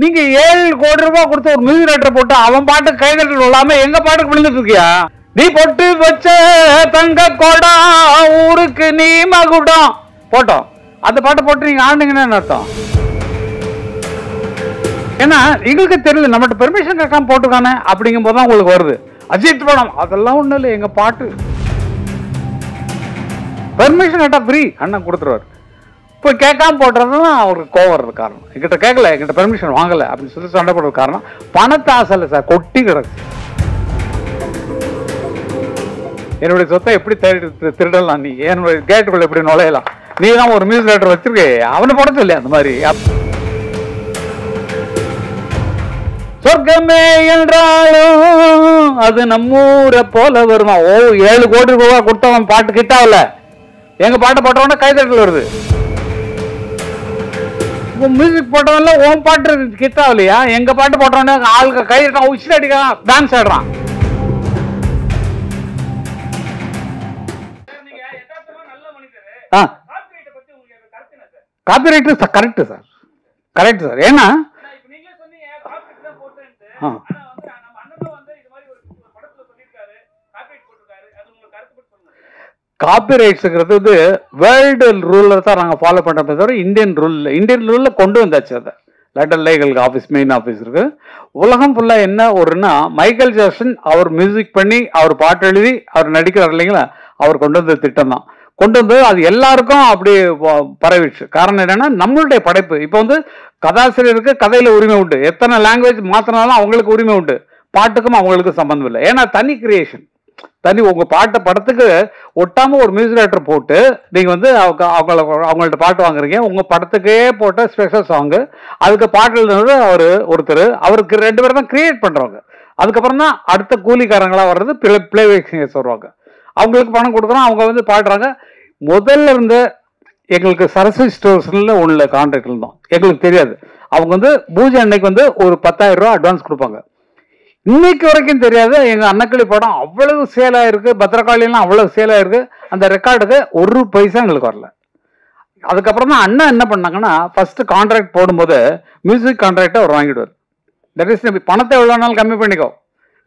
நீங்க 7 கோடி ரூபாய் கொடுத்து ஒரு மியூசிக் டைரக்டர் போட்டு அவன் பாட்டு கைதட்டல் இல்லாம எங்க பாட்டுக்கு விழுந்துட்டு இருக்கியா? நீ பொட்டு வச்ச தங்க கோடா ஊருக்கு நீ மகுடம் போட்டோம். அந்த பாட்டு போட்டு நீங்க ஆடுனீங்கன்னு அர்த்தம். ஏன்னா எங்களுக்கு தெரியல, நம்மகிட்ட பெர்மிஷன் கேட்காம போட்டுக்கானே அப்படிங்கும் போதுதான் உங்களுக்கு வருது. அஜித் படம் அதெல்லாம் ஒண்ணும் இல்லை, எங்க பாட்டு பெர்மிஷன் கேட்டா ஃப்ரீ அண்ணன் கொடுத்துருவாரு. இப்போ கேட்காம போட்டுறதுதான் அவருக்கு கோவம் வர்றது காரணம். எங்கிட்ட கேட்கல, எங்கிட்ட பெர்மிஷன் வாங்கலை அப்படின்னு சொல்லி சண்டை போடுறது காரணம் பணத்தை ஆசை இல்லை சார், கொட்டி கிடக்கு. என்னுடைய சொத்தை எப்படி திருடலாம், நீ என்னுடைய கேட்டுக்குள்ள எப்படி நுழையலாம், நீ தான் ஒரு மியூசிக் டைரக்டர் வச்சிருக்கே அவனை போட சொல்லி அந்த மாதிரி. சொர்க்கமே என்றாலும் அது நம்மூரை போல வருமா? ஓ 7 கோடி ரூபாய் கொடுத்தவன் பாட்டு கிட்டாவில எங்க பாட்டை போட்டவன கைதட்டல் வருது. மியூசிக் போட்டவன்ல உன் பாட்டு கிட்டாவில்லையா? எங்க பாட்டு போட்டவன ஆளுக்கு கைதட்டான், உச்சில் அடிக்கிறான், டான்ஸ் ஆடுறான். Copyright correct sir, correct sir. ஏன்னா காப்பிரைட்ஸுங்கிறது வந்து வேர்ல்டு ரூலில் தான் நாங்கள் ஃபாலோ பண்ணுறோமே தவிர இந்தியன் ரூலில் கொண்டு வந்தாச்சு. அதை லண்டன் எங்களுக்கு ஆஃபீஸ், மெயின் ஆஃபீஸ் இருக்கு. உலகம் ஃபுல்லாக என்ன ஒருன்னா, மைக்கேல் ஜாக்சன் அவர் மியூசிக் பண்ணி அவர் பாட்டு எழுதி அவர் நடிக்கிறார் இல்லைங்களா, அவர் கொண்டு வந்த திட்டம் தான் கொண்டு வந்து அது எல்லாருக்கும் அப்படி பரவிடுச்சு. காரணம் என்னன்னா நம்மளுடைய படைப்பு. இப்போ வந்து கதாசிரியருக்கு கதையில் உரிமை உண்டு, எத்தனை லாங்குவேஜ் மாற்றினாலும் அவங்களுக்கு உரிமை உண்டு, பாட்டுக்கும் அவங்களுக்கு சம்மந்தம் இல்லை. ஏன்னா தனி கிரியேஷன், தனி உங்கள் பாட்டை படத்துக்கு ஒட்டாமல் ஒரு மியூசிக் டைரக்டர் போட்டு நீங்கள் வந்து அவங்கள்ட்ட பாட்டு வாங்குறீங்க. உங்கள் படத்துக்கே போட்ட ஸ்பெஷல் சாங்கு, அதுக்கு பாட்டு எழுதுனது அவர் ஒருத்தர், அவருக்கு 2 பேர் தான் கிரியேட் பண்ணுறவங்க. அதுக்கப்புறம் தான் அடுத்த கூலிக்காரங்களாக வர்றது பிளேபேக் சிங்கர்ஸ் வருவாங்க. அவங்களுக்கு பணம் கொடுக்குறோம், அவங்க வந்து பாடுறாங்க. முதல்ல இருந்த எங்களுக்கு சரஸ்வதி ஸ்டோர்ஸ்ல ஒன்றில் கான்ட்ராக்ட் இருந்தோம், எங்களுக்கு தெரியாது. அவங்க வந்து பூஜை அன்னைக்கு வந்து ஒரு 10,000 ரூபா அட்வான்ஸ் கொடுப்பாங்க. இன்னைக்கு வரைக்கும் தெரியாது. எங்கள் அன்னக்கிளி படம் அவ்வளவு சேலாக இருக்குது, பத்திரகாளியெல்லாம் அவ்வளவு சேலாக இருக்குது. அந்த ரெக்கார்டுக்கு 1 பைசா எங்களுக்கு வரல. அதுக்கப்புறம் தான் அண்ணா என்ன பண்ணாங்கன்னா, ஃபர்ஸ்ட் கான்ட்ராக்ட் போடும்போது மியூசிக் கான்ட்ராக்டை அவர் வாங்கிடுவார். தட் இஸ் பணத்தை எவ்வளோ நாள் கம்மி பண்ணிக்கோ,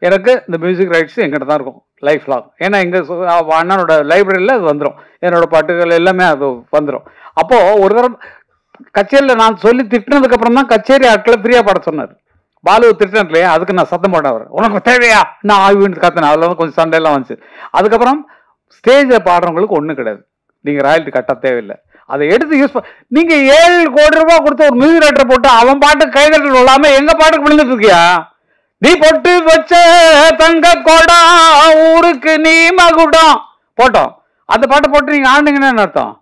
எனக்கு இந்த மியூசிக் ரைட்ஸ் எங்கிட்ட தான் இருக்கும் லைஃப் லாங். ஏன்னா எங்கள் அண்ணனோட லைப்ரரியில் அது வந்துடும், என்னோட பாட்டுகள் எல்லாமே அது வந்துடும். அப்போது ஒரு தடவை கச்சேரியில் நான் சொல்லி திட்டினதுக்கப்புறம் தான் கச்சேரி ஆட்களை ஃப்ரீயாக பாட சொன்னார். பாலு திட்டம் இல்லையா, அதுக்கு நான் சத்தம் போட்டேன். அவர் உனக்கு தேவையா நான் ஆய்வுன்னு கத்தினேன். அதில் வந்து கொஞ்சம் சண்டையெல்லாம் வந்துச்சு. அதுக்கப்புறம் ஸ்டேஜில் பாடுறவங்களுக்கு ஒன்றும் கிடையாது, நீங்கள் ராயல்ட்டி கட்ட தேவையில்லை, அதை எடுத்து யூஸ் பண்ண. நீங்கள் 7 கோடி ரூபாய் கொடுத்து ஒரு மியூசிக் டைரக்டர் போட்டு அவன் பாட்டு கைதட்டல் இல்லாமல் எங்கள் பாட்டுக்கு விழுந்துட்டு இருக்கியா? நீ பொட்டு வச்ச தங்க கோடா ஊருக்கு நீ மகுடம் போட்டோம். அந்த பாட்டை போட்டு நீங்கள் ஆடுனீங்கன்னு அர்த்தம்.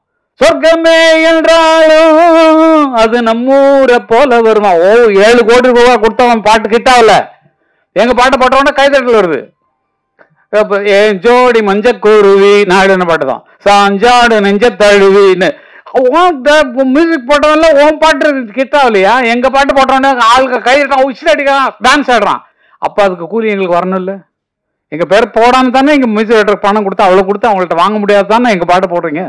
சொர்க்கமே என்றாலும் அது நம்மூரை போல வருமா? ஓ 7 கோடி ரூபாய் கொடுத்தவன் பாட்டு கிட்டாவில எங்க பாட்டை போட்டவன கைதட்டல் வருது. ஏன் ஜோடி மஞ்சக்குருவி நாடுன பாட்டு தான், சாஞ்சாடு நெஞ்ச தழுவின்னு. மியூசிக் போட்டவன்ல உன் பாட்டு கிட்டாவில்லையா? எங்க பாட்டு போட்டவன ஆளுக்கு கைதட்டான், உச்சில் அடிக்கிறான், டான்ஸ் ஆடுறான். அப்போ அதுக்கு கூலி எங்களுக்கு வரணும் இல்லை? எங்கள் பேர் போடாமல் தானே எங்கள் மியூசிக் டைரக்டருக்கு பணம் கொடுத்து அவ்வளோ கொடுத்து அவங்கள்ட்ட வாங்க முடியாது தானே எங்கள் பாட்டு போடுறீங்க.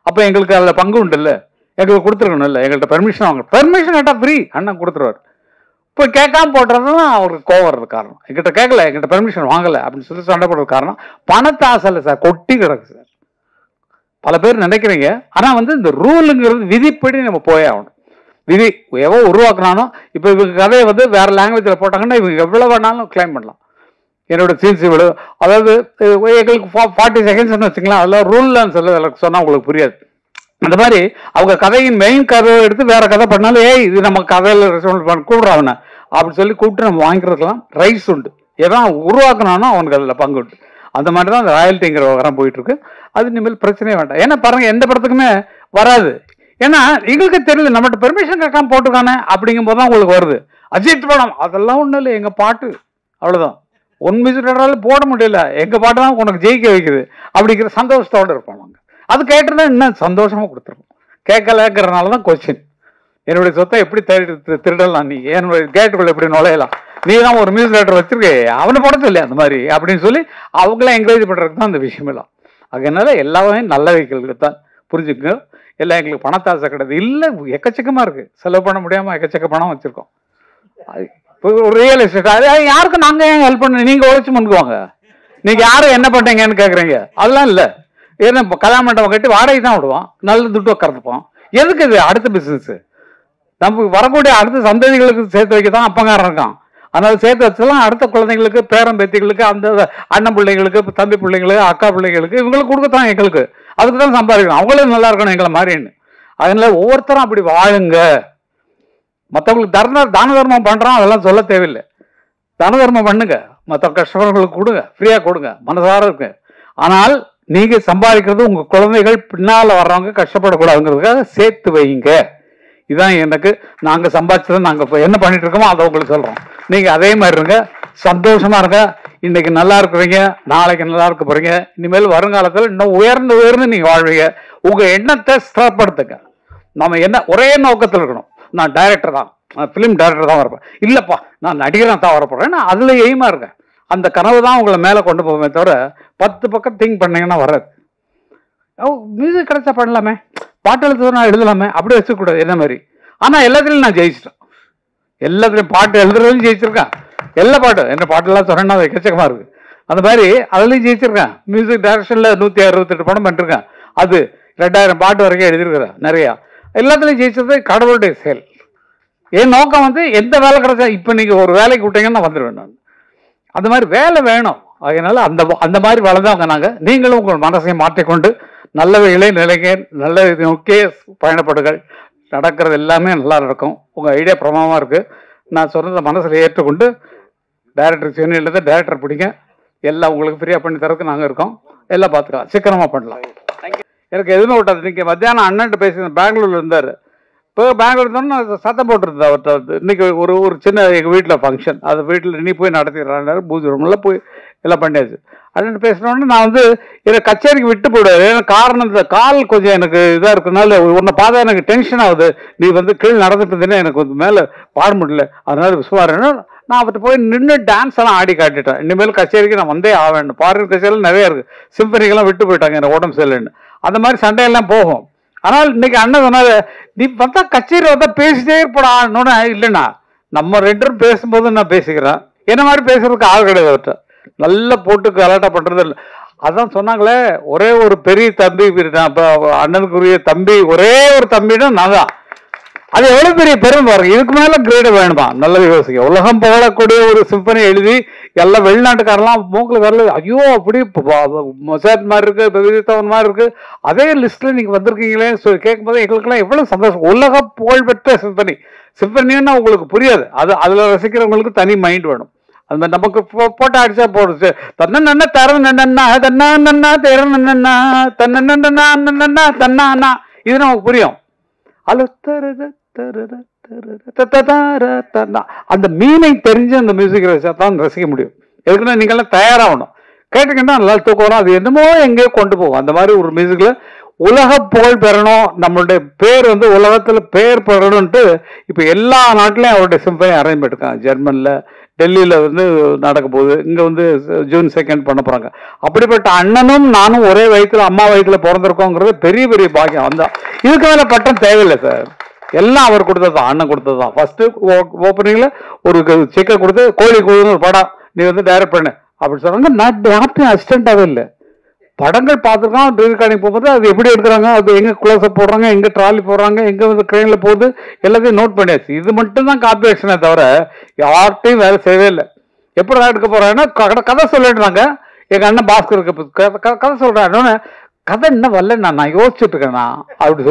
அப்போ எங்களுக்கு அதில் பங்கு உண்டு இல்லை, எங்களுக்கு கொடுத்துருக்கணும் இல்லை, எங்கள்கிட்ட பெர்மிஷன் வாங்க. பெர்மிஷன் கேட்டால் ஃப்ரீ அண்ணன் கொடுத்துருவார். இப்போ கேட்காம போடுறது தான் அவருக்கு கோவம் வர்றது காரணம். எங்கிட்ட கேட்கல, எங்கிட்ட பெர்மிஷன் வாங்கலை அப்படின்னு சொல்லி சண்டை போடுறது காரணம் பணத்தை ஆசை இல்லை சார், கொட்டி கிடக்கு சார். பல பேர் நினைக்கிறீங்க, ஆனால் வந்து இந்த ரூலுங்கிறது விதிப்படி நம்ம போயே ஆகணும். விதி எவ்வளோ உருவாக்குனாலும் இப்போ இவங்க கதையை வந்து வேறு லாங்குவேஜில் போட்டாங்கன்னா இவங்க எவ்வளோ வேணாலும் கிளைம் பண்ணலாம். என்னோட சீன்ஸ் இவ்வளோ, அதாவது எங்களுக்கு 40 செகண்ட்ஸ்னு வச்சுக்கலாம், அதெல்லாம் ரூல்லான்னு சொல்ல சொன்னால் உங்களுக்கு புரியாது. அந்த மாதிரி அவங்க கதையின் மெயின் கதையை எடுத்து வேற கதை பண்ணாலும் ஏய் இது நம்ம கதையில் ரெஸ்பான்ஸ் பண்ண கூப்பிட்றாவன அப்படின்னு சொல்லி கூப்பிட்டு நம்ம வாங்கிக்கிறதுக்கெல்லாம் ரைட்ஸ் உண்டு. எதான் உருவாக்குனானோ அவனுக்கு அதில் பங்கு உண்டு. அந்த மாதிரி தான் அந்த ராயல்ட்டிங்கிற விவகாரம் போயிட்டு இருக்கு. அது இனிமேல் பிரச்சனையே வேண்டாம். ஏன்னா பாருங்க, எந்த படத்துக்குமே வராது. ஏன்னா எங்களுக்கு தெரியல, நம்மகிட்ட பெர்மிஷன் கேட்காம போட்டுக்கானே அப்படிங்கும் போது தான் உங்களுக்கு வருது. அஜித் படம் அதெல்லாம் ஒன்றும் இல்லை, எங்கள் பாட்டு அவ்வளோதான். ஒன் மியூசிக் டைரக்டரால் போட முடியல, எங்கள் பாட்டு தான் உனக்கு ஜெயிக்க வைக்குது அப்படிங்கிற சந்தோஷத்தோடு இருப்போம் நாங்கள். அது கேட்டுருந்தா இன்னும் சந்தோஷமாக கொடுத்துருக்கோம். கேட்கலங்கிறனால தான் கொஸ்டின். என்னுடைய சொத்தை எப்படி திருடலாம், நீ என்னுடைய கேட்டுக்குள்ள எப்படி நுழையலாம், நீ தான் ஒரு மியூசிக் டைரக்டர் வச்சிருக்கே அவனை போட சொல்லி அந்த மாதிரி அப்படின்னு சொல்லி அவங்களாம் என்கரேஜ் பண்ணுறதுக்கு தான் அந்த விஷயம் எல்லாம். அதனால எல்லாமே நல்ல வைக்கிறது தான் புரிஞ்சுக்கங்க. எல்லாம் எங்களுக்கு பணத்தாசை கிடையாது இல்லை, எக்கச்சக்கமாக இருக்குது, செலவு பண்ண முடியாமல் எக்கச்சக்க பணம் வச்சுருக்கோம். ஒரு ரியல் எஸ்டேட் அது யாருக்கும் நாங்கள் ஏன் ஹெல்ப் பண்ண, நீங்கள் உழைச்சி முன்னுக்குவாங்க. நீங்கள் யாரும் என்ன பண்ணுறீங்கன்னு கேட்குறீங்க. அதெல்லாம் இல்லை. ஏன்னா இப்போ கல்யாண மண்டபம் கட்டி வாடகை தான் விடுவோம், நல்ல துட்டு கறந்துப்போம். எதுக்கு இது அடுத்த பிஸ்னஸ்? நமக்கு வரக்கூடிய அடுத்த சந்ததிகளுக்கு சேர்த்து வைக்க தான் அப்பங்காரம் இருக்கான். அதனால சேர்த்து வச்சலாம் அடுத்த குழந்தைங்களுக்கு, பேரன் பேத்திகளுக்கு, அந்த அண்ணன் பிள்ளைங்களுக்கு, தம்பி பிள்ளைங்களுக்கு, அக்கா பிள்ளைங்களுக்கு, இவங்களுக்கு கொடுக்கத்தான் எங்களுக்கு. அதுக்கு தான் சம்பாதிக்கணும். அவங்களும் நல்லா இருக்கணும் எங்களை மாதிரின்னு. அதனால ஒவ்வொருத்தரும் அப்படி வாழுங்க. மற்றவங்களுக்கு தான தர்மம் பண்ணுறோம், அதெல்லாம் சொல்ல தேவையில்லை. தான தர்மம் பண்ணுங்க, மற்ற கஷ்டப்படுறவங்களுக்கு கொடுங்க, ஃப்ரீயாக கொடுங்க, மனசார இருக்கு. ஆனால் நீங்கள் சம்பாதிக்கிறது உங்கள் குழந்தைகள் பின்னால் வர்றவங்க கஷ்டப்படக்கூடாதுங்கிறதுக்காக சேர்த்து வைங்க. இதுதான் எனக்கு நாங்கள் சம்பாதிச்சதை நாங்கள் இப்போ என்ன பண்ணிட்டு இருக்கோமோ அதை உங்களுக்கு சொல்கிறோம். நீங்கள் அதே மாதிரி இருங்க, சந்தோஷமா இருங்க. இன்னைக்கு நல்லா இருக்கிறீங்க, நாளைக்கு நல்லா இருக்க போறீங்க. இனிமேல் வருங்காலத்தில் இன்னும் உயர்ந்து உயர்ந்து நீங்க வாழ்வீங்க. உங்க எண்ணத்தை ஸ்திரப்படுத்துங்க. நம்ம என்ன ஒரே நோக்கத்தில் இருக்கணும். நான் டைரக்டர் தான், நான் ஃபிலிம் டைரக்டர் தான் வரப்பேன், இல்லப்பா நான் நடிகராக தான் வரப்போறேன், நான் அதுல எய்மா இருக்கேன். அந்த கனவு தான் உங்களை மேலே கொண்டு போவே தவிர 10 பக்கம் திங்க் பண்ணீங்கன்னா வராது. மியூசிக் கிடைச்சா பண்ணலாமே, பாட்டு எழுதுறது நான் எழுதலாமே, அப்படி வச்சுக்கூடாது என்ன மாதிரி. ஆனால் எல்லாத்துலையும் நான் ஜெயிச்சிட்டேன். எல்லாத்துலையும் பாட்டு எழுதுறதுலையும் ஜெயிச்சிருக்கேன். எல்லா பாட்டும் என்ன பாட்டெல்லாம் சொன்னேன்னா அது எக்கச்சக்கமாக இருக்குது. அந்த மாதிரி அதுலேயும் ஜெயிச்சிருக்கேன். மியூசிக் டைரக்ஷனில் 168 படம் பண்ணிருக்கேன். அது 2000 பாட்டு வரைக்கும் எழுதியிருக்கிறேன் நிறையா. எல்லாத்துலேயும் ஜெயிச்சது கடவுளுடைய செயல். என் நோக்கம் வந்து எந்த வேலை கிடைச்சா, இப்போ நீங்கள் ஒரு வேலைக்கு விட்டீங்கன்னா நான் வந்துடுவேன். நான் அந்த மாதிரி வேலை வேணும். அதனால அந்த மாதிரி வளர்ந்தவங்க நாங்கள். நீங்களும் உங்கள் மனசை மாற்றிக்கொண்டு நல்லவைகளே நிலைங்க, நல்ல நோக்கியே பயணப்படுகள். நடக்கிறது எல்லாமே நல்லா இருக்கும். உங்கள் ஐடியா பிரமாதமாக இருக்குது. நான் சொன்னதை மனசில் ஏற்றுக்கொண்டு டைரக்டர் சென்னையில் தான் டைரக்டர் பிடிங்க. எல்லாம் உங்களுக்கு ஃப்ரீயாக பண்ணி தரதுக்கு நாங்கள் இருக்கோம். எல்லாம் பார்த்துக்கலாம், சீக்கிரமாக பண்ணலாம். எனக்கு எதுவுமே விட்டாது. இன்றைக்கி மத்தியானம் அண்ணன்ட்டு பேசி பெங்களூரில் இருந்தார். இப்போ பெங்களூர் இருந்தோம்னா சத்தம் போட்டுருந்தா அவர்கிட்ட வந்து இன்னைக்கு ஒரு சின்ன எங்கள் வீட்டில் ஃபங்க்ஷன், அது வீட்டில் நீ போய் நடத்திடுறாரு, பூஜை ரூமில் போய் எல்லாம் பண்ணியாச்சு. அண்ணன் பேசினோடனே நான் வந்து எனக்கு கச்சேரிக்கு விட்டு போயிடுவார். ஏன்னா காரணம் இந்த கால் கொஞ்சம் எனக்கு இதாக இருக்கிறதுனால உன்னை பார்த்தா எனக்கு டென்ஷன் ஆகுது. நீ வந்து கீழே நடந்துட்டு இருந்தேன்னா எனக்கு வந்து மேலே பாட முடியல. அதனால விசுவாரன்னு நான் அவர்கிட்ட போய் நின்று டான்ஸ் எல்லாம் ஆடி காட்டிட்டேன். இனிமேல் கச்சேரிக்கு நான் வந்தே ஆவேன். ஃபாரின் கச்சேரியில் நிறைய இருக்குது, சிம்பனிக்கெல்லாம் விட்டு போயிட்டாங்க எனக்கு உடம்பு சரியில்லைன்னு. அந்த மாதிரி சண்டையெல்லாம் போகும். ஆனால் இன்னைக்கு அண்ணன் சொன்னாரு, நீ பார்த்தா கச்சேரி வந்தா பேசிட்டே இருப்படான்னு. இல்லைண்ணா, நம்ம 2 பேரும் பேசும்போது நான் பேசிக்கிறேன். என்ன மாதிரி பேசுறதுக்கு ஆள் கிடையாது அவர்கிட்ட. நல்லா போட்டு கலாட்டா பண்றது இல்லை. அதான் சொன்னாங்களே, ஒரே ஒரு பெரிய தம்பி, அண்ணனுக்குரிய தம்பி, ஒரே ஒரு தம்பின்னா நான் தான். அது எவ்வளவு பெரிய பெரும் பாருங்க. இதுக்கு மேல கிரேடு வேணுமா? நல்லது யோசிக்க. உலகம் போகக்கூடிய ஒரு சிம்பனி எழுதி எல்லாம் வெளிநாட்டுக்காரெல்லாம் மூக்கில் வரல, ஐயோ அப்படி மொசாத் மாதிரி இருக்கு, பெவிதவன் மாதிரி இருக்கு, அதே லிஸ்ட்ல நீங்க வந்திருக்கீங்களே கேட்கும் போது எங்களுக்கெல்லாம் எவ்வளவு சந்தோஷம். உலக புகழ்பெற்ற சிம்பனி. சிம்பனின்னா உங்களுக்கு புரியாது, அதுல ரசிக்கிறவங்களுக்கு தனி மைண்ட் வேணும். அது மாதிரி நமக்கு போட்டோ அடிச்சா போடுச்சு, தன்னா தர நன்னா தன்னா நன்னா தேர நன்னா தன்னா நன்னா தன்னா, இது நமக்கு புரியும். அந்த மீனை தெரிஞ்சு அந்த மியூசிக் தான் ரசிக்க முடியும். எதுக்குன்னா நீங்க எல்லாம் தயாராகணும். கேட்டுக்கிட்டா நல்லா தூக்கம் வரும். அது என்னமோ எங்கேயோ கொண்டு போகும். அந்த மாதிரி ஒரு மியூசிக்ல உலக புகழ் பெறணும், நம்மளுடைய பேர் வந்து உலகத்துல பேர் பெறணும்ட்டு இப்ப எல்லா நாட்டிலையும் அவருடைய சிம்பனி அரேஞ்ச் பண்ணிருக்காங்க. ஜெர்மன்ல, டெல்லியில வந்து நடக்க போகுது. இங்க வந்து ஜூன் 2 பண்ண போறாங்க. அப்படிப்பட்ட அண்ணனும் நானும் ஒரே வயிற்றுல, அம்மா வயிற்றுல பிறந்திருக்கோங்கிறது பெரிய பெரிய பாக்கியம். வந்தா இதுக்கு மேல பட்டம் தேவையில்லை சார். எல்லாம் அவர் கொடுத்ததுதான், அண்ணன் கொடுத்ததுதான். ஃபர்ஸ்ட் ஓப்பனிங்ல ஒரு செக்கை கொடுத்து கோழி கூடுன்னு ஒரு படம் நீ வந்து டைரக்ட் பண்ணு அப்படி சொன்னாங்க. நாட்டு அசிஸ்டண்டாவே இல்லை. படங்கள் பார்த்துருக்கோம், ரெக்கார்டிங் போகும்போது அது எப்படி எடுக்கிறாங்க, அது எங்க க்ளோஸ்அப் போடுறாங்க, எங்க ட்ராலி போடுறாங்க, எங்க வந்து ட்ரெயின்ல போகுது, எல்லாத்தையும் நோட் பண்ணியாச்சு. இது மட்டும் தான் காப்பி ஆக்ஷனே தவிர யார்ட்டையும் வேலை செய்யவே இல்லை. எப்படி எடுக்க போறாங்கன்னா கதை சொல்லிடுறாங்க. எங்க அண்ணன் பாஸ்கருக்கு கதை சொல்றாங்க. கதை என்ன வரல, நான் யோசிச்சுட்டு இருக்கேண்ணா அப்படி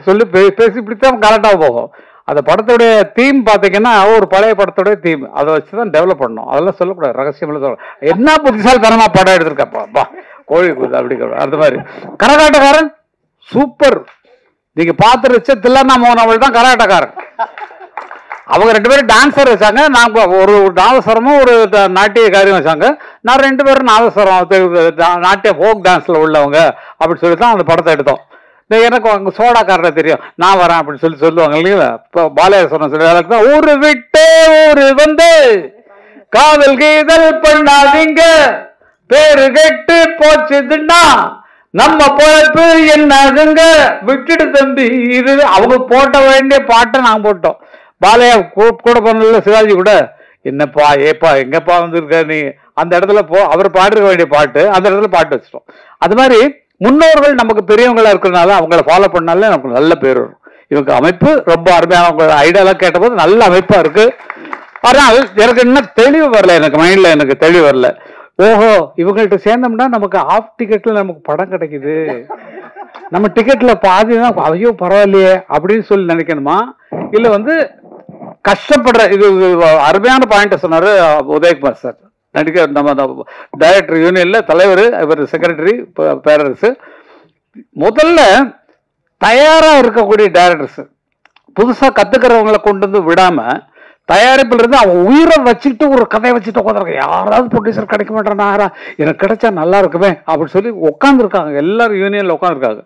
சொல்லி பேசி இப்படித்தான் கரெக்டாக போகும். அந்த படத்துடைய தீம் பார்த்தீங்கன்னா ஒரு பழைய படத்துடைய தீம், அதை வச்சுதான் டெவலப் பண்ணணும். அதெல்லாம் சொல்லக்கூடாது, ரகசியம் சொல்ல. என்ன புத்திசாலித்தனமா படம் எடுத்திருக்கப்பா, கோழி கூது அப்படி. அந்த மாதிரி கரகாட்டக்காரன் சூப்பர். நீங்க பார்த்துருச்சு தில்லண்ணா மோகன் அவள் தான் கரகாட்டக்காரன். அவங்க 2 பேரும் டான்ஸர் வச்சாங்க. நாங்க ஒரு நாதஸ்வரமும் ஒரு நாட்டிய காரியம் வச்சாங்க. நான் 2 பேரும் நாதஸ்வரம், நாட்டிய ஃபோக் டான்ஸ்ல உள்ளவங்க அப்படி சொல்லி தான் அந்த படத்தை எடுத்தோம். எனக்கு அங்கே சோடாக்காரரை தெரியும், நான் வரேன் அப்படின்னு சொல்லுவாங்க இல்லைங்களா. இப்போ பாலையேஸ்வரன் சொல்லி ஊரு விட்டு ஊரு வந்து காதல் கீதல் பண்ணாதீங்க, பேரு கெட்டு போச்சுதுன்னா நம்ம பொழப்பு என்னதுங்க, விட்டுட்டு தம்பி. இது அவங்க போட்ட வேண்டிய பாட்டை நாங்கள் போட்டோம். பாலையா கூட போனதில்ல சிவாஜி கூட, என்னப்பா ஏப்பா எங்கப்பா வந்திருக்க நீ, அந்த இடத்துல அவர் பாடிருக்க வேண்டிய பாட்டு அந்த இடத்துல பாட்டு வச்சிட்டோம். அது மாதிரி முன்னோர்கள் நமக்கு பெரியவங்களா இருக்கிறதுனால அவங்கள ஃபாலோ பண்ணாலே நமக்கு நல்ல பேர் வரும். இவங்க அமைப்பு ரொம்ப அருமையான, அவங்க ஐடியாலாம் கேட்டபோது நல்ல அமைப்பா இருக்கு. ஆனால் எனக்கு என்ன தெளிவு வரல, எனக்கு மைண்ட்ல எனக்கு தெளிவு வரல. ஓஹோ, இவங்கள்ட்ட சேர்ந்தோம்னா நமக்கு ஆஃப் டிக்கெட்ல நமக்கு படம் கிடைக்குது, நம்ம டிக்கெட்ல பாதி தான், ஐயோ பரவாயில்லையே அப்படின்னு சொல்லி நினைக்கணுமா? இல்ல கஷ்டப்படுற, இது அருமையான பாயிண்ட் சொன்னாரு உதயகுமார் சார், நடிகர், நம்ம டைரக்டர் யூனியன்ல தலைவர், இவர் செக்ரட்டரி பேரரசு. முதல்ல தயாரா இருக்கக்கூடிய டைரக்டர்ஸ் புதுசா கத்துக்கிறவங்களை கொண்டு வந்து விடாம, தயாரிப்புல இருந்து அவன் உயிரை வச்சுக்கிட்டு ஒரு கதையை வச்சுட்டு உட்காந்துருக்க, யாராவது ப்ரொடியூசர் கிடைக்க மாட்டேன்னா, எனக்கு கிடைச்சா நல்லா இருக்குமே அப்படின்னு சொல்லி உட்காந்துருக்காங்க, எல்லாரும் யூனியன்ல உட்காந்துருக்காங்க.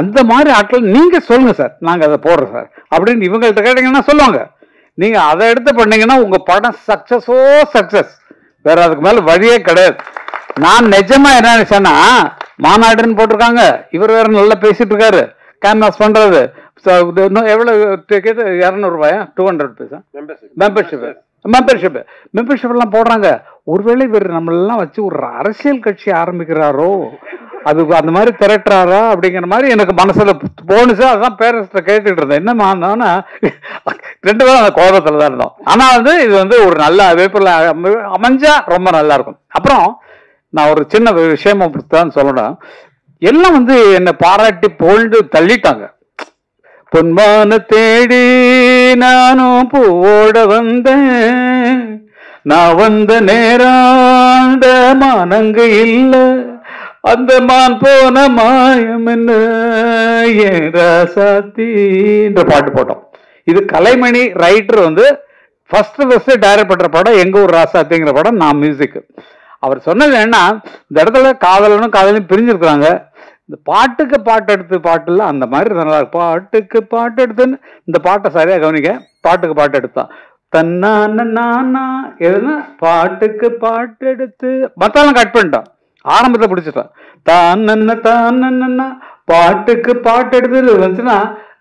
அந்த மாதிரி ஆட்கள் நீங்க சொல்லுங்க சார், நாங்க அதை போடுறோம் சார் அப்படின்னு இவங்கள்ட்ட கேட்டீங்கன்னா சொல்லுவாங்க. நீங்க அதை எடுத்து பண்ணீங்கன்னா உங்க படம் சக்சஸோ சக்சஸ், வேற அதுக்கு மேல வழியே கிடையாது. நான் நிஜமா என்ன நினைச்சேன்னா, மாநாடுன்னு போட்டிருக்காங்க, இவர் வேற நல்லா பேசிட்டு இருக்காரு, கேன்வாஸ் பண்றது, எவ்வளவு டிக்கெட் 200 ரூபாயா 200 பைசா மெம்பர்ஷிப் எல்லாம் போடுறாங்க. ஒருவேளை இவர் நம்மளெல்லாம் வச்சு ஒரு அரசியல் கட்சி ஆரம்பிக்கிறாரோ, அது அந்த மாதிரி திரட்டுறாரா அப்படிங்கிற மாதிரி எனக்கு மனசுல போனுச்சு. அதான் பேரண்ட்ஸ்ட கேட்டுட்டு இருந்தேன், என்னமா 2 பேரும் அந்த கோபத்துல தான் இருந்தோம். ஆனா இது ஒரு நல்ல அமைப்புல அமைஞ்சா ரொம்ப நல்லா இருக்கும். அப்புறம் நான் ஒரு சின்ன விஷயமா தான் சொல்லணும், எல்லாம் என்னை பாராட்டி போல்டு தள்ளிட்டாங்க. பொன்மான தேடி நானும் பூவோட வந்தேன், நான் வந்த நேராண்ட மானங்க இல்ல, அந்த மான் போன மாயம் என்ன ஏன் ராசாத்தின்ற பாட்டு போட்டோம். இது கலைமணி ரைட்டர் ஃபர்ஸ்ட் டைரக்ட் பண்ற படம் எங்க ஊர் ராசாத்திங்கிற படம். நான் மியூசிக். அவர் சொன்னது என்னன்னா, இந்த இடத்துல காதலனும் காதலையும் பிரிஞ்சிருக்கிறாங்க, இந்த பாட்டுக்கு பாட்டு எடுத்து பாட்டுல அந்த மாதிரி நல்லா இருக்கு. பாட்டுக்கு பாட்டு எடுத்துன்னு இந்த பாட்டை சரியா கவனிக்க, பாட்டுக்கு பாட்டு எடுத்தான் தன்னா எதுனா பாட்டுக்கு பாட்டு எடுத்து மத்தாலும் கட் பண்ணிட்டான், ஆரம்பத்தை பிடிச்சிட்டான். தான் பாட்டுக்கு பாட்டு எடுத்து வந்துச்சுன்னா,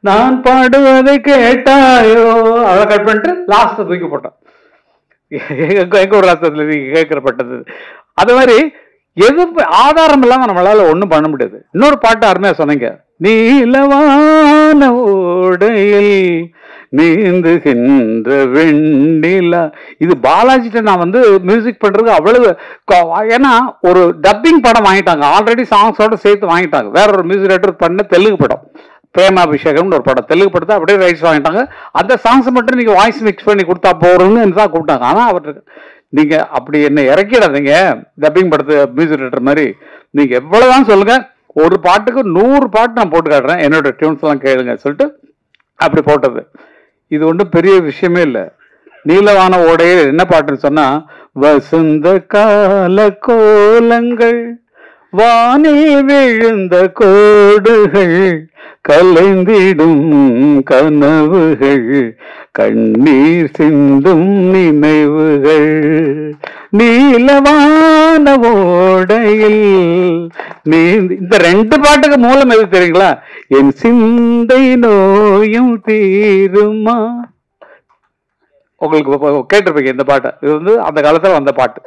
நான் பாடுவதை கேட்டாயோ, அதை கட் பண்ணிட்டு லாஸ்ட் தூக்கி போட்டான். எங்க ஒரு ராசத்துல நீங்க கேட்கப்பட்டது. அது மாதிரி எது ஆதாரம் இல்லாம நம்மளால ஒண்ணும் பண்ண முடியாது. இன்னொரு பாட்டு அருமையா சொன்னீங்க, நீலவான ஓடையில் நீந்துகின்ற வெண்ணிலா. இது பாலாஜிட்ட நான் மியூசிக் பண்றதுக்கு அவ்வளவு, ஏன்னா ஒரு டப்பிங் படம் வாங்கிட்டாங்க, ஆல்ரெடி சாங்ஸோட சேர்த்து வாங்கிட்டாங்க. வேற ஒரு மியூசிக் டைரக்டர் பண்ண தெலுங்கு படம் பிரேமாபிஷேகம்னு ஒரு படம், தெலுங்கு படத்தை அப்படியே ரைட்ஸ் வாங்கிட்டாங்க. அந்த சாங்ஸ் மட்டும் நீங்க வாய்ஸ் மிக்ஸ் பண்ணி கொடுத்தா போறோம்னு தான் கூப்பிட்டாங்க. ஆனா அவருக்கு நீங்க அப்படி என்ன இறக்கிடாதீங்க, டப்பிங் படத்து மியூசிக் டைரக்டர் மாதிரி. நீங்க எவ்வளவுதான் சொல்லுங்க, ஒரு பாட்டுக்கு 100 பாட்டு நான் போட்டு காட்டுறேன், என்னோட டியூன்ஸ் எல்லாம் கேளுங்க சொல்லிட்டு அப்படி போட்டது. இது ஒன்றும் பெரிய விஷயமே இல்லை. நீலவான ஓடையில் என்ன பாட்டுன்னு சொன்னா, வசந்த கால கோலங்கள் வானில் விழுந்த கோடுகள் கலைந்திடும் கனவுகள் கண்ணீர் சிந்தும் நினைவுகள் நீலவான ஓடையில் நீ. இந்த 2 பாட்டுக்கு மூலம் எது தெரியுங்களா? என் சிந்தை நோயும் தீருமா. உங்களுக்கு கேட்டிருப்பீங்க இந்த பாட்டை. இது அந்த காலத்துல வந்த பாட்டு.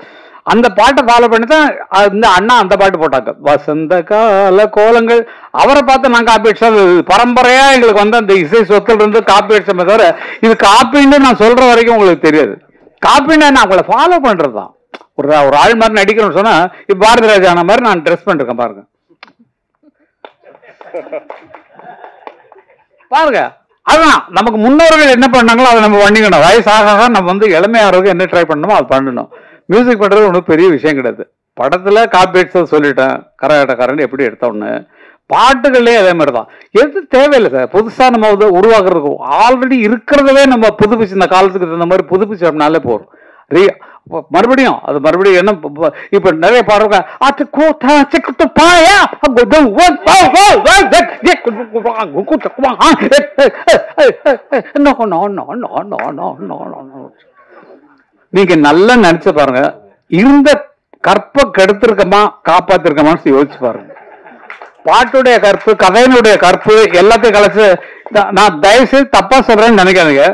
அந்த பாட்டை ஃபாலோ பண்ணி தான் இந்த அண்ணா அந்த பாட்டு போட்டாங்க, வசந்த கால கோலங்கள். அவரை பார்த்து நான் காப்பி அடிச்சோம். பரம்பரையா எங்களுக்கு அந்த இசை சொத்துல இருந்து காப்பி அடிச்சோமே தவிர, இது காப்பின்னு நான் சொல்ற வரைக்கும் உங்களுக்கு தெரியாது. காப்பின்னா நான் அவங்கள ஃபாலோ பண்றதுதான். ஒரு ஆள் மாதிரி நடிக்கணும்னு சொன்னா, இப்ப பாரதி ராஜா ஆன மாதிரி நான் ட்ரெஸ் பண்ணிருக்கேன் பாருங்க. பாருங்க, அதுதான் நமக்கு முன்னோர்கள் என்ன பண்ணாங்களோ அதை நம்ம பண்ணிக்கணும். வயசாக நம்ம இளமையாருக்கு என்ன ட்ரை பண்ணணுமோ அது பண்ணணும். மியூசிக் பண்றது ஒன்றும் பெரிய விஷயம் கிடையாது. படத்துல காப்பி அடிச்சது சொல்லிட்டேன், கரகாட்டக்காரன் எப்படி எடுத்தோன்னு. பாட்டுகளே அதே மாதிரி தான். எது தேவையில்லை சார், புதுசா நம்ம உருவாக்குறதுக்கு ஆல்ரெடி இருக்கிறதவே நம்ம புதுப்பிச்சு, இந்த காலத்துக்கு தகுந்த மாதிரி புதுப்பிச்சோம்னாலே போறோம். மறுபடியும் அது மறுபடியும் என்ன, இப்ப நிறைய பாடுறாங்க, நீங்க நல்லா நினைச்சு பாருங்க, இருந்த கற்பை கெடுத்திருக்கமா காப்பாத்திருக்கமான்னு யோசிச்சு பாருங்க. பாட்டுடைய கற்பு, கதையினுடைய கற்பு எல்லாத்தையும் கலைச்சு. நான் தயவுசெய்து தப்பா சொல்றேன்னு நினைக்காதீங்க.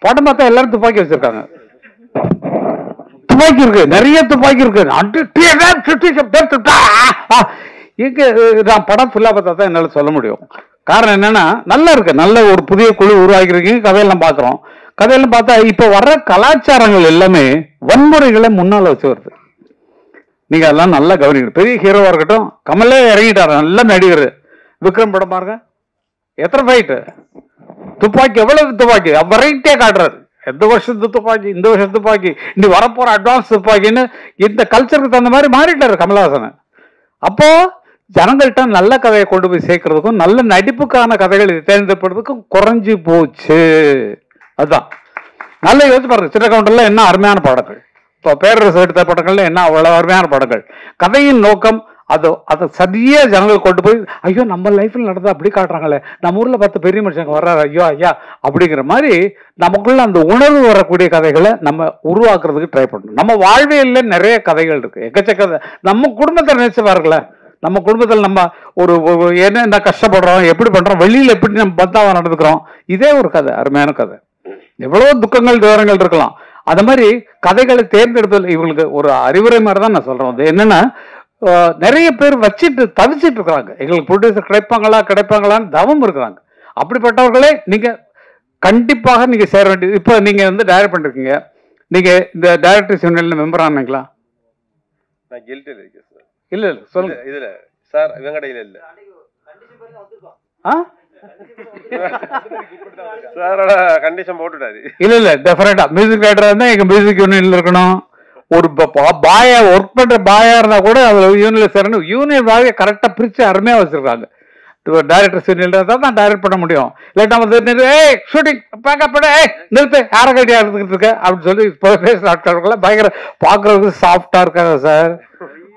படம் பார்த்தா எல்லாரும் துப்பாக்கி வச்சிருக்காங்க. துப்பாக்கி இருக்கு, நிறைய துப்பாக்கி இருக்கு. எங்க நான் படம் ஃபுல்லா பார்த்தா தான் என்னால சொல்ல முடியும். காரணம் என்னன்னா, நல்லா இருக்கு, நல்ல ஒரு புதிய குழு உருவாக்கிருக்கீங்க. கதையெல்லாம் பாக்குறோம். கதையெல்லாம் பார்த்தா இப்ப வர்ற கலாச்சாரங்கள் எல்லாமே வன்முறைகளை முன்னால வச்சு வருது. நீங்க அதெல்லாம் நல்லா கவனிக்கணும். பெரிய ஹீரோவா இருக்கட்டும், கமலே இறங்கிட்டாரு, நல்ல நடிகர். விக்ரம் படம் பாருங்க, எத்தனை ஃபைட்டு, துப்பாக்கி எவ்வளவு துப்பாக்கி வெரைட்டியா காட்டுறாரு. எந்த வருஷத்து துப்பாக்கி, இந்த வருஷம் துப்பாக்கி, இனி வரப்போற அட்வான்ஸ் துப்பாக்கின்னு இந்த கல்ச்சருக்கு தகுந்த மாதிரி மாறிட்டாரு கமலஹாசன். அப்போ ஜனங்கள்கிட்ட நல்ல கதையை கொண்டு போய் சேர்க்கறதுக்கும் நல்ல நடிப்புக்கான கதைகள் தேர்ந்தெடுப்பதுக்கும் குறைஞ்சி போச்சு. அதுதான் நல்ல யோசிச்சு பாருங்க. சின்ன கவுண்டர்ல என்ன அருமையான படங்கள், இப்போ பேரரசு எடுத்த படங்கள்ல என்ன அவ்வளவு அருமையான படங்கள். கதையின் நோக்கம் அதை சரியா ஜனங்கள் கொண்டு போய், ஐயோ நம்ம லைஃப்ல நடந்தா அப்படி காட்டுறாங்களே, நம்ம ஊர்ல பார்த்து பெரிய மனுஷங்க வர்றாரு, ஐயோ ஐயா அப்படிங்கிற மாதிரி நமக்குள்ள அந்த உணர்வு வரக்கூடிய கதைகளை நம்ம உருவாக்குறதுக்கு ட்ரை பண்ணணும். நம்ம வாழ்வியல்ல நிறைய கதைகள் இருக்கு, எக்கச்சக்க. நம்ம குடும்பத்தை நினைச்சு பாருங்களேன். நம்ம குடும்பத்தில் நம்ம ஒரு என்ன கஷ்டப்படுறோம், எப்படி பண்றோம், வெளியில எப்படி நம்ம பந்தாவா நடந்துக்கிறோம், இதே ஒரு கதை, அருமையான கதை. எவ்வளவு துக்கங்கள் துயரங்கள் இருக்கலாம். அந்த மாதிரி கதைகளை தேர்ந்தெடுப்பதில் இவங்களுக்கு ஒரு அறிவுரை மாதிரி தான் நான் சொல்றேன். அது என்னன்னா, நிறைய பேர் வச்சுட்டு தவிச்சிட்டு இருக்கிறாங்க. எங்களுக்கு ப்ரொடியூசர் கிடைப்பாங்களான்னு தவம் இருக்கிறாங்க. அப்படிப்பட்டவர்களே நீங்க கண்டிப்பாக நீங்க சேர வேண்டியது. இப்போ நீங்க வந்து டைரக்ட் பண்ணிருக்கீங்க, நீங்க இந்த டைரக்டர்ஸ் யூனியன்ல மெம்பர் ஆனீங்களா? நான் கில்ட் இருக்கேன் சார். இல்ல சொல்லுங்க. இதுல சார் வெங்கடையில இல்ல சாரோட கண்டிஷன் போட்டுட்டாரு. இல்ல டெஃபினட்டா மியூசிக் டைரக்டரா இருந்தா எங்க மியூசிக் யூனியன்ல இருக்கணும். ஒரு பாயா ஒர்க் பண்ற பாயா இருந்தா கூட அதுல யூனியன்ல சேரணும். யூனியன் பாய கரெக்டா பிரிச்சு அருமையா வச்சிருக்காங்க. டைரக்டர் யூனியன்ல தான் தான் டைரக்ட் பண்ண முடியும். இல்லாட்டா வந்து ஷூட்டிங் பேக்கப் பண்ண நிறுத்து யாரை கட்டியா எடுத்துக்கிட்டு இருக்க அப்படின்னு சொல்லி பேசுற ஆட்கள் பயங்கர பாக்குறதுக்கு சாஃப்டா இருக்காங்க சார்.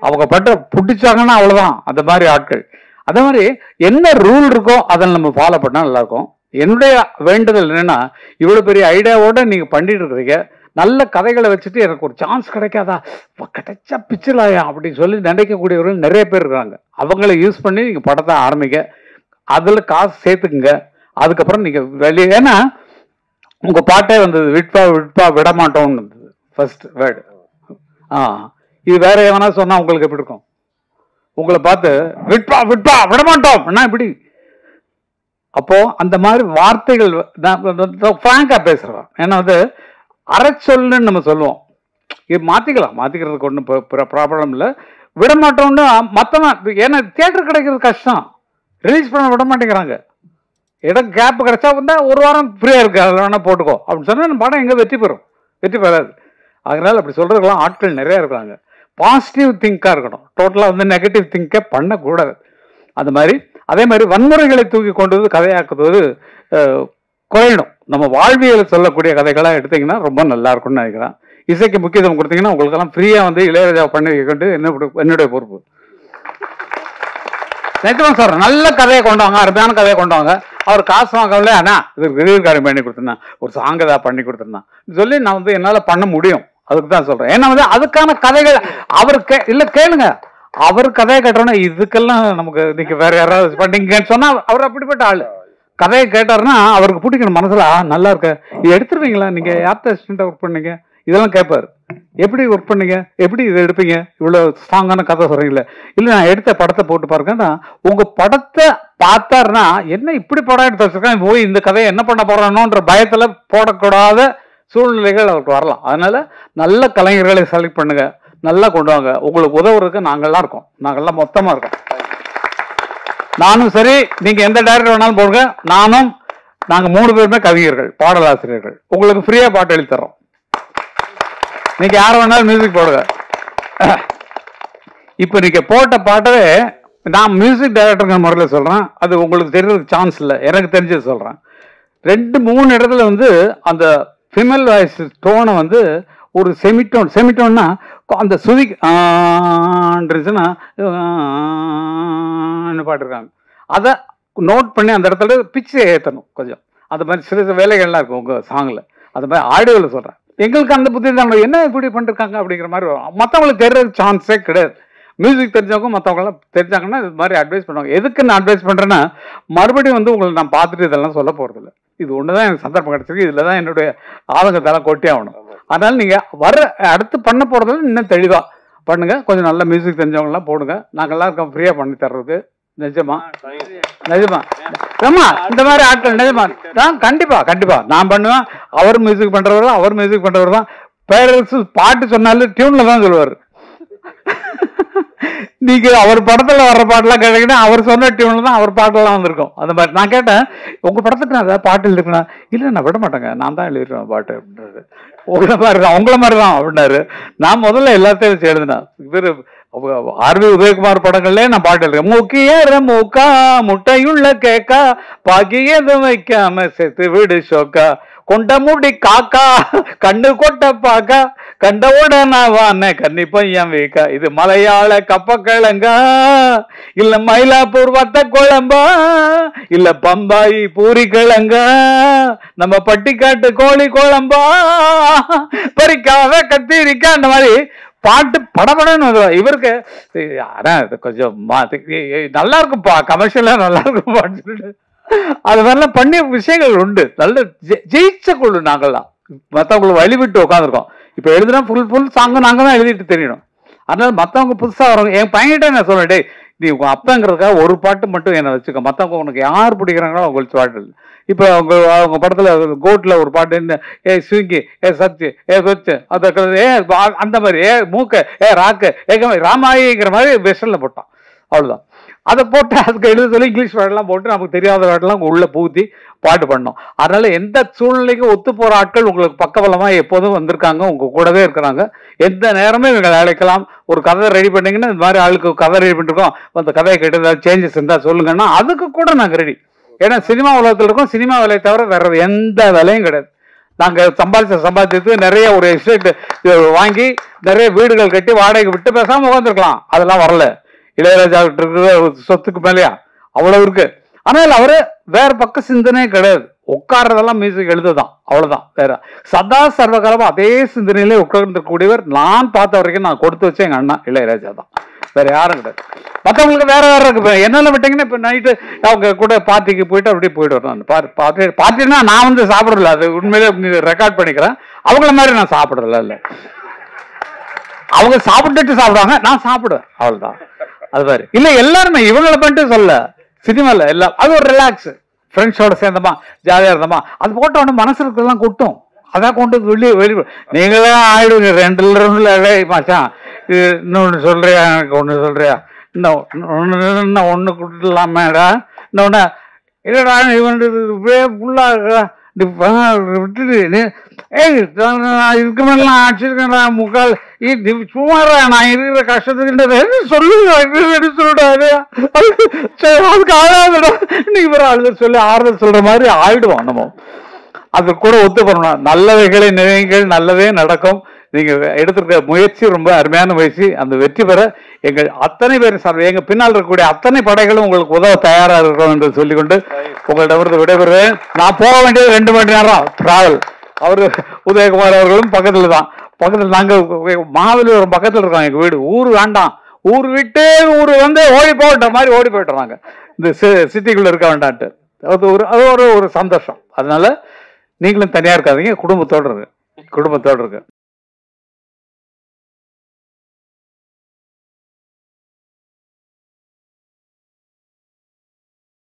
அவங்க பட்ட பிடிச்சாங்கன்னா அவ்வளவுதான். அந்த மாதிரி ஆட்கள். அதே மாதிரி என்ன ரூல் இருக்கோ அதை நம்ம ஃபாலோ பண்ணா நல்லா இருக்கும். என்னுடைய வேண்டுதல் என்னன்னா, இவ்வளவு பெரிய ஐடியாவோட நீங்க பண்ணிட்டு இருக்கிறீங்க, நல்ல கதைகளை வச்சுட்டு எனக்கு ஒரு சான்ஸ் கிடைக்காதா, கிடைச்சா பிச்சலாயா அப்படின்னு சொல்லி நினைக்கக்கூடியவர்கள் நிறைய பேர் இருக்காங்க. அவங்கள யூஸ் பண்ணி நீங்க படத்தை ஆரம்பிங்க, அதுல காசு சேர்த்துக்குங்க. அதுக்கப்புறம் நீங்க வெளியே, ஏன்னா உங்க பாட்டே வந்தது, விட்பா விட்பா விடமாட்டோம்னு இருந்தது ஃபர்ஸ்ட் வேர்டு. இது வேற எவனா சொன்னா உங்களுக்கு எப்படி இருக்கும்? உங்களை பார்த்து விட்பா விட்பா விடமாட்டோம் என்ன இப்படி? அப்போ அந்த மாதிரி வார்த்தைகள் ஃப்ராங்கா பேசுறோம். ஏன்னா வந்து அரைச்சொல்னு நம்ம சொல்லுவோம், இது மாத்திக்கலாம், மாத்திக்கிறதுக்கு ஒன்றும் ப்ராப்ளம் இல்லை. விடமாட்டோம்னு மற்றவன், ஏன்னா தியேட்டர் கிடைக்கிறது கஷ்டம், ரிலீஸ் பண்ண விட மாட்டேங்கிறாங்க. இடம் கேப் கிடைச்சா வந்து ஒரு வாரம் ஃப்ரீயா இருக்கு, அதில் வேணா போட்டுக்கோ அப்படின்னு சொன்னா படம் எங்க வெற்றி பெறும்? வெற்றி பெறாது. அதனால அப்படி சொல்றதுக்கெல்லாம் ஆட்கள் நிறைய இருக்கிறாங்க. பாசிட்டிவ் திங்கா இருக்கணும், டோட்டலா வந்து நெகட்டிவ் திங்க பண்ணக்கூடாது. அது மாதிரி அதே மாதிரி வன்முறைகளை தூக்கி கொண்டு வந்து கதையாக்குவது குறையணும். நம்ம வாழ்வியல் சொல்லக்கூடிய கதைகளாக எடுத்தீங்கன்னா ரொம்ப நல்லா இருக்கும்னு நினைக்கிறேன். இசைக்கு முக்கியத்துவம் கொடுத்தீங்கன்னா உங்களுக்கெல்லாம் ஃப்ரீயா வந்து இளையராஜா பண்ணி கொண்டு என்னுடைய பொறுப்பு. நிச்சயமா சார், நல்ல கதையை கொண்டு வாங்க, அருமையான கதையை கொண்டு வாங்க. அவர் காசு வாங்கல, ஆனா இது ரிலீவ் காரியம் பண்ணி கொடுத்துருந்தேன், ஒரு சாங் ஏதாவது பண்ணி கொடுத்துருந்தான் சொல்லி நான் வந்து என்னால பண்ண முடியும். அதுக்கு தான் சொல்றேன். ஏன்னா வந்து அதுக்கான கதைகள் அவருக்கு இல்ல, கேளுங்க, அவர் கதையை கேட்டோன்னா இதுக்கெல்லாம் நமக்கு நீங்க வேற யாராவது பண்ணீங்கன்னு சொன்னா அவர் அப்படிப்பட்ட ஆளு. கதையை கேட்டாருன்னா அவருக்கு பிடிக்கணும் மனசுல, நல்லா இருக்க இது எடுத்துருவீங்களா, நீங்க யார்கிட்ட அசிஸ்டண்டா ஒர்க் பண்ணீங்க, இதெல்லாம் கேட்பாரு. எப்படி ஒர்க் பண்ணீங்க, எப்படி இதை எடுப்பீங்க, இவ்வளவு ஸ்ட்ராங்கான கதை சொல்றீங்களே, இல்ல நான் எடுத்த படத்தை போட்டு பாருங்கன்னா உங்க படத்தை பார்த்தாருன்னா என்ன இப்படி படம் எடுத்து வச்சிருக்கேன், போய் இந்த கதையை என்ன பண்ண போறானோன்ற பயத்துல போடக்கூடாத சூழ்நிலைகள் அவருக்கு வரலாம். அதனால நல்ல கலைஞர்களை செலக்ட் பண்ணுங்க, நல்லா கொண்டு வாங்க. உங்களுக்கு உதவுறதுக்கு நாங்கள்லாம் இருக்கோம், நாங்கள்லாம் மொத்தமா இருக்கோம். நானும் சரி, நீங்க எந்த டைரக்டர் வேணாலும் போடுங்க, நானும் நாங்க 3 பேருமே கவிஞர்கள், பாடலாசிரியர்கள். உங்களுக்கு ஃப்ரீயா பாட்டு எழுதி தர்றோம், நீங்க யார வேணாலும் மியூசிக் போடுங்க. இப்ப நீங்க போட்ட பாட்டவே நான் மியூசிக் டைரக்டருங்கிற முறையில் சொல்றேன், அது உங்களுக்கு தெரியறதுக்கு சான்ஸ் இல்லை, எனக்கு தெரிஞ்சது சொல்றேன். 2-3 இடத்துல வந்து அந்த ஃபீமேல் வாய்ஸ் டோனை வந்து ஒரு செமிட்டோன்னா அந்த சுதி இருந்துச்சுன்னா பாட்டுருக்காங்க, அதை நோட் பண்ணி அந்த இடத்துல பிச்சை ஏற்றணும் கொஞ்சம். அந்த மாதிரி சிறு வேலைகள்லாம் இருக்கும் உங்க சாங்ல, அது மாதிரி ஆடியோவில் சொல்றேன். எங்களுக்கு அந்த புத்தி தான், என்ன இப்படி பண்ணிருக்காங்க அப்படிங்கிற மாதிரி வரும். மற்றவங்களுக்கு தெரியறது சான்ஸே கிடையாது. மியூசிக் தெரிஞ்சவங்க மற்றவங்களாம் தெரிஞ்சாங்கன்னா இது மாதிரி அட்வைஸ் பண்ணுவாங்க. எதுக்கு நான் அட்வைஸ் பண்ணுறேன்னா, மறுபடியும் வந்து உங்களை நான் பார்த்துட்டு இதெல்லாம் சொல்ல போகிறதில்ல. இது ஒன்று தான் எனக்கு சந்தர்ப்பம் கிடச்சிருக்கு. இதில் தான் என்னுடைய ஆதங்கத்தெல்லாம் கொட்டி ஆகணும். அதனால் நீங்கள் அடுத்து பண்ண போகிறதில்ல இன்னும் தெளிவாக பண்ணுங்கள். கொஞ்சம் நல்ல மியூசிக் தெரிஞ்சவங்களாம் போடுங்க. நாங்கள்லாம் இருக்கோம் ஃப்ரீயாக பண்ணி தர்றது. நிஜமா ஆமா, இந்த மாதிரி ஆட்கள் நிஜமா தான். கண்டிப்பா நான் பண்ணுவேன். அவர் மியூசிக் பண்றவர் தான். பேரரசு பாட்டு சொன்னாலும் டியூன்ல தான் சொல்லுவார். நீங்க அவர் படத்துல வர்ற பாட்டுலாம் கேட்டீங்கன்னா அவர் சொன்ன டியூன்ல தான் அவர் பாட்டெல்லாம் வந்திருக்கும். அந்த மாதிரி நான் கேட்டேன், உங்க படத்துக்கு நான் ஏதாவது பாட்டு எழுதிருக்கேன். இல்லை நான் விட மாட்டேங்க, நான் தான் எழுதிருக்கேன் பாட்டு அப்படின்றது. உங்களை மாதிரி தான் அப்படின்னாரு. நான் முதல்ல எல்லாத்தையும் வச்சு எழுதினேன். இவர் ஆர்வி உதயகுமார் படங்கள்ல நான் பாட்டு எழுதுறேன். முக்கிய மூக்கா முட்டையுள்ள கேக்கா பாக்கியதும் வைக்காம செத்து விடு ஷோக்கா கொண்ட முடி காக்கா கண்ணு கொட்ட பாக்கா கண்ட உடனே கன்னி பையன் வீக்கா. இது மலையாள கப்பக்கிழங்கா இல்ல மயிலாப்பூர் வத்த குழம்பா இல்ல பம்பாய் பூரி கிழங்கா நம்ம பட்டிக்காட்டு கோழி குழம்பா பறிக்காத கத்திரிக்கா. அந்த மாதிரி பாட்டு படப்படன்னு இவருக்கு கொஞ்சம் நல்லா இருக்கும்பா, கமர்ஷியலா நல்லா இருக்கும் பாட்டு. அது மாதிரிலாம் பண்ணிய விஷயங்கள் உண்டு. நல்ல ஜெயிச்ச குழு நாங்கள்லாம். மற்றவங்களை வழிவிட்டு உட்காந்துருக்கோம். இப்போ எழுதுனா ஃபுல் சாங்கும் நாங்கள் தான் எழுதிட்டு தெரியணும். அதனால மற்றவங்க புதுசாக வரவங்க என் பையன்கிட்ட நான் சொல்லுவேன், டே நீ உங்க அப்பங்கிறதுக்காக ஒரு பாட்டு மட்டும் என்னை வச்சுக்க, மற்றவங்க உனக்கு யார் பிடிக்கிறாங்களோ அவங்களுக்கு பாட்டு. இப்போ அவங்க படத்துல கோட்ல ஒரு பாட்டு என்ன, ஏ ஸ்விங்கி, ஏ சச்சு, ஏ சொச்சு, அந்த மாதிரி ஏ மூக்க, ஏ ராக்கு, ராமாயிங்கிற மாதிரி வெஸ்டர்ல போட்டான். அவ்வளவுதான். அதை போட்டு அதுக்கு எழுத சொல்லி இங்கிலீஷ் வேர்டெல்லாம் போட்டு நமக்கு தெரியாத வேர்டெல்லாம் உள்ள பூத்தி பாட்டு பண்ணோம். அதனால எந்த சூழ்நிலைக்கும் ஒத்து போற ஆட்கள் உங்களுக்கு பக்கபலமா எப்போதும் வந்திருக்காங்க, உங்க கூடவே இருக்கிறாங்க. எந்த நேரமே இவங்களை அழைக்கலாம். ஒரு கதை ரெடி பண்ணீங்கன்னா இந்த மாதிரி ஆளுக்கு கதை ரெடி பண்ணிருக்கோம், அந்த கதையை கேட்டு ஏதாவது சேஞ்சஸ் இருந்தா சொல்லுங்கன்னா அதுக்கு கூட நாங்க ரெடி. ஏன்னா சினிமா உலகத்தில் இருக்கோம், சினிமா வேலையை தவிர வேற எந்த வேலையும் கிடையாது. நாங்க சம்பாதிச்சது நிறைய ஒரு எஸ்டேட் வாங்கி நிறைய வீடுகள் கட்டி வாடகை விட்டு பேசாம உட்காந்துருக்கலாம். அதெல்லாம் வரல. இளையராஜா இருக்கிற சொத்துக்கு மேலேயா அவ்வளவு இருக்கு. ஆனால் அவரு வேற பக்க சிந்தனையே கிடையாது. உட்கார்றதெல்லாம் மியூசிக் எழுதுதான், அவ்வளவுதான். வேற சதா சர்வகாலமா அதே சிந்தனையிலே உட்கார்ந்துக்கூடியவர் நான் பார்த்த வரைக்கும் நான் கொடுத்து வச்சேன் எங்க அண்ணா இளையராஜா தான். வேற யாரும் கிடையாது. மற்றவங்களுக்கு வேற இருக்கு. என்னால விட்டீங்கன்னா இப்ப நைட்டு அவங்க கூட பார்ட்டிக்கு போயிட்டு அப்படியே போயிட்டு வரேன். பார்ட்டினா நான் வந்து சாப்பிடல, அது உண்மையிலே ரெக்கார்ட் பண்ணிக்கிறேன். அவங்கள மாதிரி நான் சாப்பிடல. இல்ல அவங்க சாப்பிட்டுட்டு சாப்பிடுவாங்க, நான் சாப்பிடுவேன், அவ்வளவுதான். அது மாதிரி இல்ல எல்லாருமே இவங்களை பண்ணிட்டு சொல்ல சினிமால எல்லாம் அது ஒரு ரிலாக்ஸ். ஃப்ரெண்ட்ஸோட சேர்ந்தமா ஜாலியா இருந்தோமா அது போட்ட உடனே மனசுலாம் கூட்டும். அதான் கொண்டு வெளியே நீங்களே ஆயிடுவீங்க. 2 மாச்சான் இன்னொன்னு சொல்றியா, எனக்கு ஒண்ணு சொல்றியா, இன்னும் ஒண்ணு கொடுத்துடலாமேடா, இன்னொன்னு இல்லடா இவன் ஃபுல்லா விட்டுட்டு இதுக்கு மேலாம் ஆட்சிருக்கேன்டா முக்கால் சுமாரா நான் இருக்கிற கஷ்டத்துக்கு சொல்லுங்க சொல்லிடாது. அதுக்கு ஆளாதுடா இன்னைக்கு வேற ஆளுதல் சொல்லி ஆறுதல் சொல்ற மாதிரி ஆயிடுவோம் நம்ம. அது கூட ஒத்து பண்ணணும். நல்லவைகளை நினைவுகள் நல்லதே நடக்கும். நீங்க எடுத்திருக்க முயற்சி ரொம்ப அருமையான முயற்சி. அந்த வெற்றி பெற எங்கள் அத்தனை பேர் சார், எங்க பின்னால் இருக்கக்கூடிய அத்தனை படைகளும் உங்களுக்கு உதவ தயாரா இருக்கிறோம் என்று சொல்லிக்கொண்டு உங்களிடமிருந்து விடைபெறுவேன். நான் போக வேண்டியது 2 மணி நேரம் டிராவல். அவரு உதயகுமார் அவர்களும் பக்கத்துல தான். பக்கத்துல நாங்க மகாபலிபுரம் பக்கத்துல இருக்கோம் எங்க வீடு. ஊர் வேண்டாம், ஊர் விட்டு ஊர் வந்து ஓடி போகிற மாதிரி ஓடி போயிட்டுறாங்க. இந்த சிட்டிக்குள்ள இருக்க வேண்டான்ட்டு. அது ஒரு சந்தோஷம். அதனால நீங்களும் தனியா இருக்காதீங்க, குடும்பத்தோடு இருக்கு.